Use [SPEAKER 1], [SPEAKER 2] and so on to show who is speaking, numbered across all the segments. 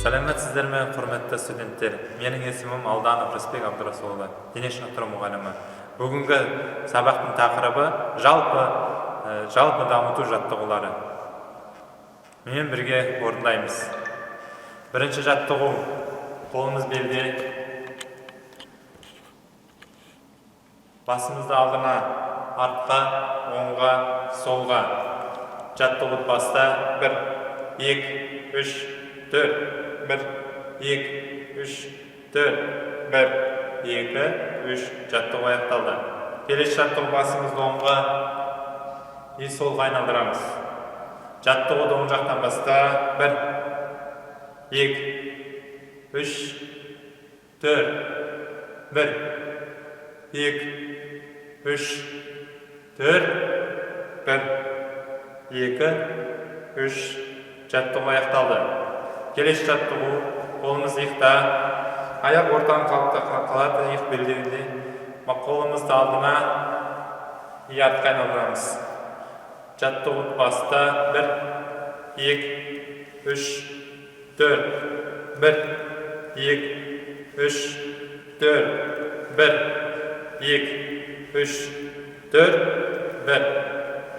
[SPEAKER 1] Сәлеметсіздер ме, құрметті студенттер? Менің есімім Алданов Рысбек Абдурасулұлы, дене шынықтыру мұғалімі. Бүгінгі сабақтың тақырыбы жалпы дамыту жаттығулары. Мен бірге орындаймыз. Бірінші жаттығу: қолымыз белде, басымызды алдына, артқа, оңға, солға. Жаттығу баста 1, 2, 3, 4, 1, 2, 3, 4, 1, 2, 3. Жаттығу аяқталды. Келесі жаттығу: басымызды оңға и солға айналдырамыз. Жаттығуды оң жақтан баста 1, 2, 3, 4, 1, 2, 3, 4, 1, 2, 3. Жаттығу аяқталды. Келесі жаттығу: қолымыз иықта, аяқ ортан қалады, иық белдеуінде. Қолымызды алдына и артқа айналдырамыз. Жаттығу баста 1, 2, 3, 4, 1, 2, 3, 4, 1, 2, 3, 4, 1,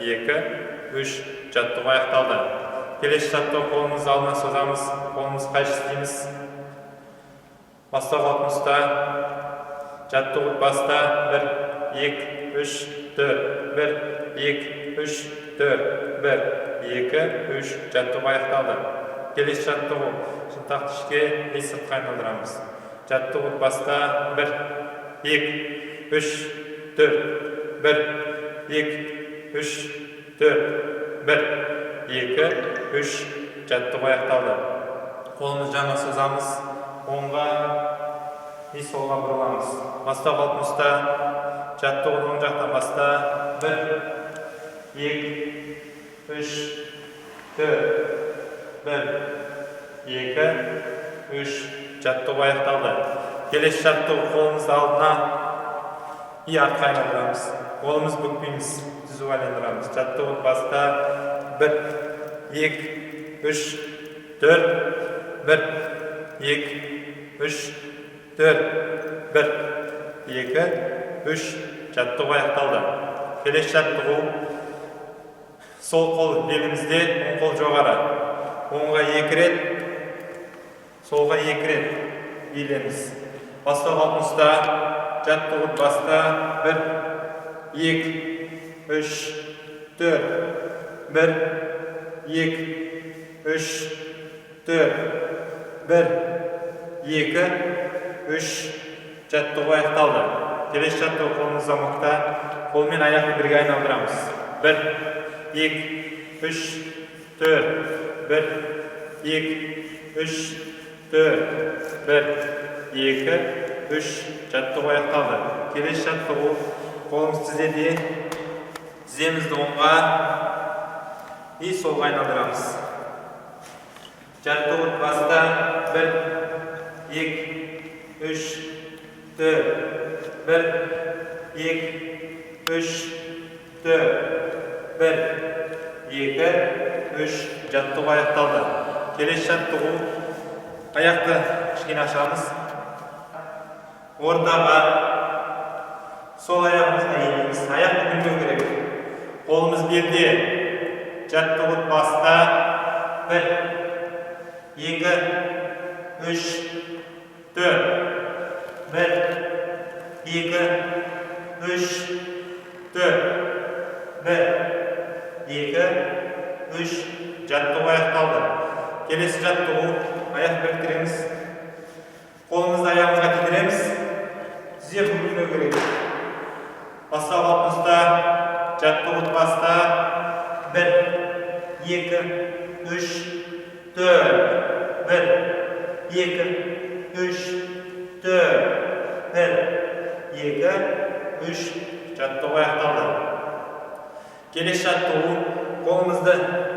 [SPEAKER 1] 2, 3. Жаттығу аяқталды. Келесі жаттығу: қолымызды алдына созамыз, қолымыз қайшы істейміз. Бастау қалпымызда. Жаттығу баста 1, 2, 3, 4, 1, 2, 3, 4, 1, 2, 3. Жаттығу аяқталды. Келесі жаттығу: шынтақты ішке и сыртқа айналдырамыз. Жаттығу баста 1, 2, 3, 4, 1, 2, 3, 4, 1, 2, 3. Жаттығу аяқталды. Қолымыз жаңа созамыз, оңға и солға бұрыламыз. Бастау қалпымызда. Жаттығуды оң жақтан баста 1, 2, 3, 4, 1, 2, 3. Жаттығу аяқталды. Келесі жаттығу: қолымызды алдына и артқа айналдырамыз. Қолымыз бүкпейміз, түзу айналдырамыз. Жаттығу баста 1, 2, 3, 4, 1, 2, 3, 4, 1, 2, 3. Жаттығу аяқталды. Келесі жаттығу: сол қол белімізде, оң қол жоғары. Оңға 2 рет, солға 2 рет иілеміз. Бастау қалпымызда. Жаттығу баста 1, 2, 3, 4, 1, 2, 3, 4, 1, 2, 3. Жаттығу аяқталды. Келесі жаттығу: қолымызды мықта, қолмен аяқты бірге айналдырамыз. 1, 2, 3, 4, 1, 2, 3, 4, 1, 2, 3. Жаттығу аяқталды. Келесі жаттығу: қолымыз тізеде, тіземізді оңға и солға айналдырамыз. Жаттығу баста 1, 2, 3, 4, 1, 2, 3, 4, 1, 2, 3. Жаттығу аяқталды. Келесі жаттығу: аяқты кішкене ашамыз. Ордаға сол аяғымызға иілеміз. Аяқ бүгілмеу керек. Қолымыз белде. Жаттығу баста 1, 2, 3, 4, 1, 2, 3, 4, 1, 2, 3. Жаттығу аяқталды. Келесі жаттығу: аяқ біріктіреміз. Қолымызды аяғымызға тидіреміз. Тізе бүгілмеу керек. Бастау қалпымызда. Жаттығу баста 1, 2, 3, 4, 1, 2, 3, 4, 1, 2, 3. Жаттығу аяқталды. Келесі жаттығу: қолымызды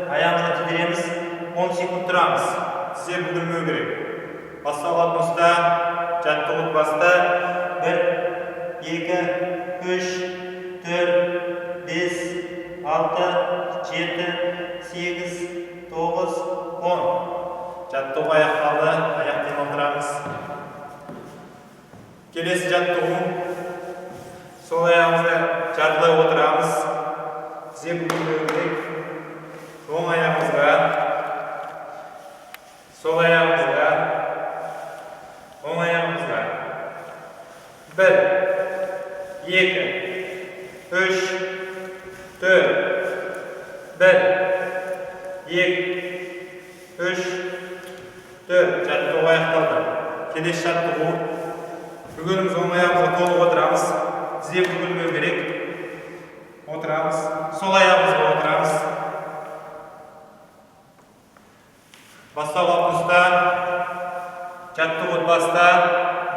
[SPEAKER 1] аяғымызға тидіреміз. 10 секунд тұрамыз. Тізе бүгілмеу керек. Бастау қалпымызда. Жаттығу баста 1, 2, 3, 4, 5, 6, 7, 8, 9, 10. Жаттығу аяқталды. Аяқ демалдырамыз. Келесі жаттығу. Сол аяғымызды жартылай отырамыз. Тізе бүгілмеу керек. Оң аяғымызға, сол аяғымызға, оң аяғымызға. 1, 2, 3, 4. 1, 2, 3, 4. Жаттығу аяқталды. Келесі жаттығу. Бүгініміз оң аяғымызға толық отырамыз. Тізе бүгілмеу керек. Отырамыз. Сол аяғымызға отырамыз. Бастау қалпымызда. Жаттығу баста.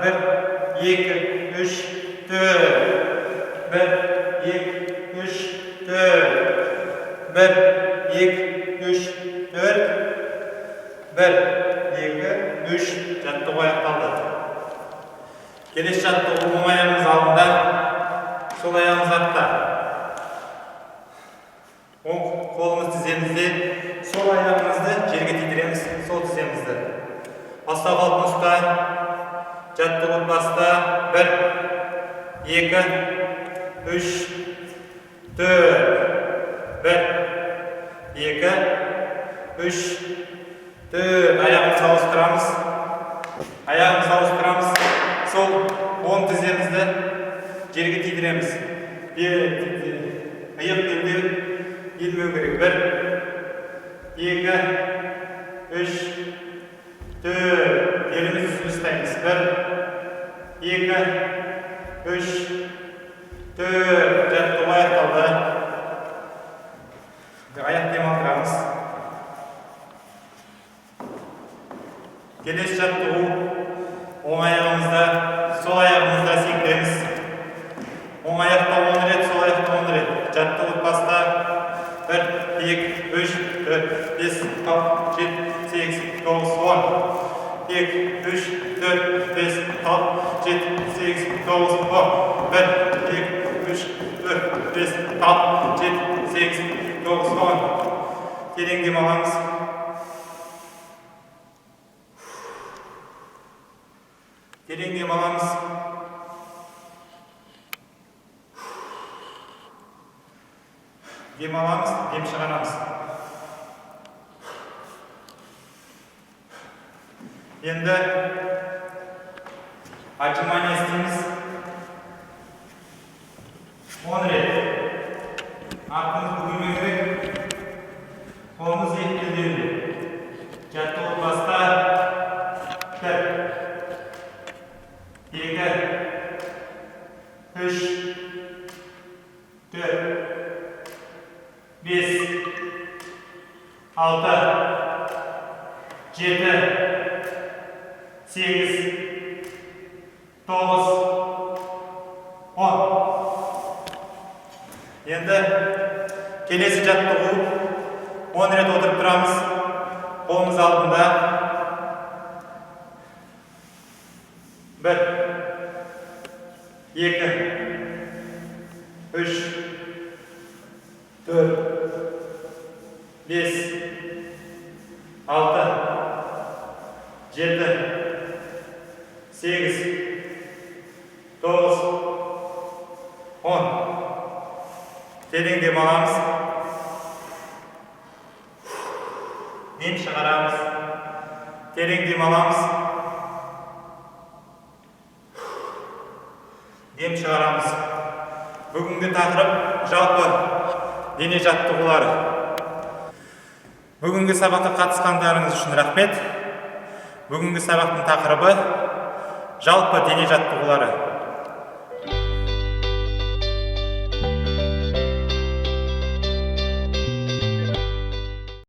[SPEAKER 1] 1, 2, 3, 4. 1, 2, 3, 4. 1, 2, 3, 4. 1, 2, 3. Жаттығу аяқталды. Келесі жаттығу оң аяғымыз алдында, сол аяғымыз артта. Оң қолымыз тіземізде, сол аяғымызды жерге тидіреміз, сол тіземізді. Бастау қалпымызда, жаттығу баста. 1, 2, 3, 4. 1, 2, 3, 4. Аяғымызды ауыстырамыз. Аяғымызды ауыстырамыз. Сол оң тіземізді жерге тидіреміз. Иық белдеу елмеу керек. 1, 2, 3, 4. Елімізді үстіне ұстаймыз. 1, 2, 3, 4. Жаттығу аяқталды. Аяқ демалдырамыз. Келесі жаттығу. Оң аяғымызда, сол аяғымызда секіреміз. Оң аяқта 10 рет, сол аяқта 10 рет. Жаттығу баста. 1, 2, 3, 4, 5, 6, 7, 8, 9, 10. 2, 3, 4, 5, 6, 7, 8, 9, 10. 1, 2, 3, 4, 5, 6, 7, 8, 9, 10. Терең демаламыз. Терең демаламыз. Демаламыз, дем шығарамыз. Енді отжимание істейміз. 10 рет. Артымыз бүгілмеу керек. Қолымыз иық белдеуінде. Жаттығу баста. 1, 2, 3, 4, 5, 6, 7, 8, 9, 10. Енді келесі жаттығу 10 рет отырып тұрамыз. Қолымыз алдында. 1, 2, 3, 4, 5, 6, 7, 8, 9, 10. Терең демаламыз. Дем шығарамыз. Терең демаламыз. Дем шығарамыз. Бүгінгі тақырып жалпы дене жаттығулары. Бүгінгі сабаққа қатысқандарыңыз үшін рахмет. Бүгінгі сабақтың тақырыбы жалпы дене жаттығулары.